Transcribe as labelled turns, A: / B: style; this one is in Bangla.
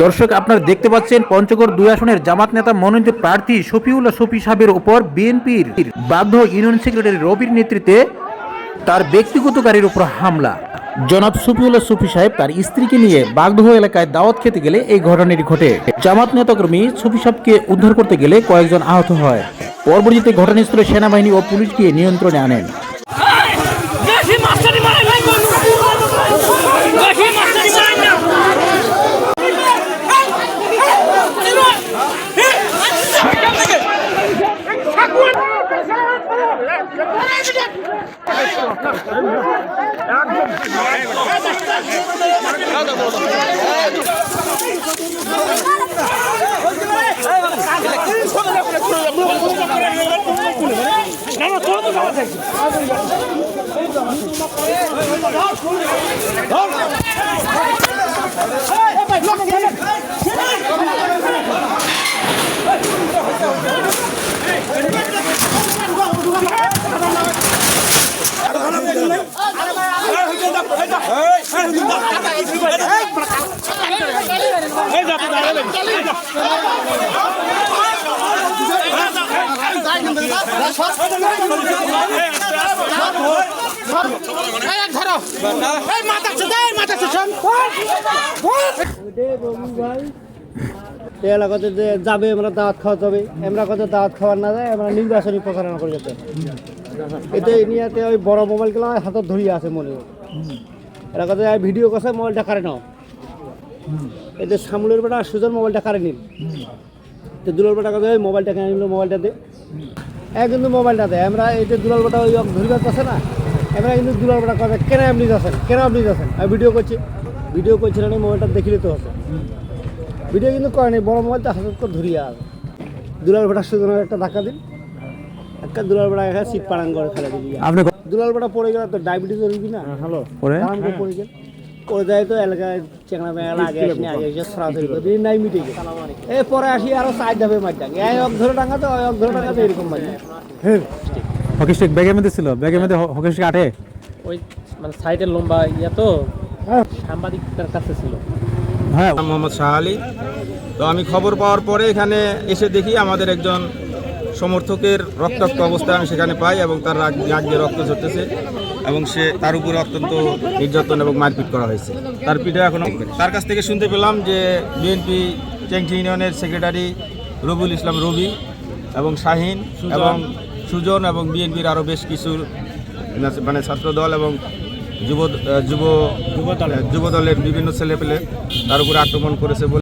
A: দর্শক, আপনারা দেখতে পাচ্ছেন পঞ্চগড় ২ আসনের জামাত নেতা মনোনীত প্রার্থী শফিউল্লাহ শফি সাহেবের উপর বিএনপির বাগদহ ইউনিয়ন সেক্রেটারি রবির নেতৃত্বে তার ব্যক্তিগত গাড়ির উপর হামলা। জনাব শফিউল্লাহ শফি সাহেব তার স্ত্রীকে নিয়ে বাগদহ এলাকায় দাওয়াত খেতে গেলে এই ঘটনাটি ঘটে। জামাত নেতাকর্মী শফি সাহেবকে উদ্ধার করতে গেলে কয়েকজন আহত হয়। পরবর্তীতে ঘটনাস্থলে সেনাবাহিনী ও পুলিশ গিয়ে নিয়ন্ত্রণে আনেন।
B: এলাকাতে যে যাবে আমরা দাওয়াত খাওয়া যাবে, আমরা কত দাওয়াত খাওয়ার না যায়, আমরা নির্বাচনী প্রচারণা করে যেতে এতে নিয়েতে ওই বড় মোবাইলগুলো হাতত ধরিয়ে আছে মনে এলাকাতে ভিডিও করছে মোবাইলটা কারে নাও এতে সামুলের বেটা সুজন মোবাইলটা কারে নিল তো দুলাল বেটা কথা ওই মোবাইলটা কেন নিল মোবাইলটা দে কিন্তু মোবাইলটা দেয় আমরা এতে দুলাল বেটা ওই ধরিবার আছে না আমরা কিন্তু দুলাল বেটা কথা কেন আপনি যাচ্ছেন আমি ভিডিও করছি না মোবাইলটা দেখিলে তো আছে ভিডিও কিন্তু করেনি বড় মোবাইলটা হাতত করে ধরিয়ে আছে দুলাল বেটা সুজনের একটা ধাক্কা দিন একটা দুলাল বেটা এখানে সিট পাড়ান করে ফেলে দিবি দুলাল বেটা পড়ে গেল তো ডায়াবেটিস হবি না হ্যালো পড়ে গেল পরে যায় তো এলাকায় চেংড়া বেঙ্গা আগে এসে সরাসরি করে নাই মিটে গেছে পরে আসি আরো সাইড যাবে মার ডাকে এক ধরে ডাঙাতে এক ধরে ডাঙাতে এরকম মার
C: হকি স্টিক ব্যাগের মধ্যে ছিল, ব্যাগের মধ্যে হকি স্টিক আটে
D: ওই মানে সাইডের লম্বা ইয়া তো সাংবাদিকদের কাছে ছিল।
C: হ্যাঁ,
E: মোহাম্মদ শাহ আলী। তো আমি খবর পাওয়ার পরে এখানে এসে দেখি আমাদের একজন সমর্থকের রক্তাক্ত অবস্থায় আমি সেখানে পাই এবং তার নাক দিয়ে রক্ত ঝরতেছে এবং সে তার উপরে অত্যন্ত নির্যাতন এবং মারপিট করা হয়েছে। তার পিঠে এখনো তার কাছ থেকে শুনতে পেলাম যে বিএনপি চেংটি ইউনিয়নের সেক্রেটারি রবিউল ইসলাম রবি এবং শাহিন এবং সুজন এবং বিএনপির আরও বেশ কিছু মানে ছাত্রদল এবং যুব দলের বিভিন্ন ছেলেপেলে তার উপরে আক্রমণ করেছে বলে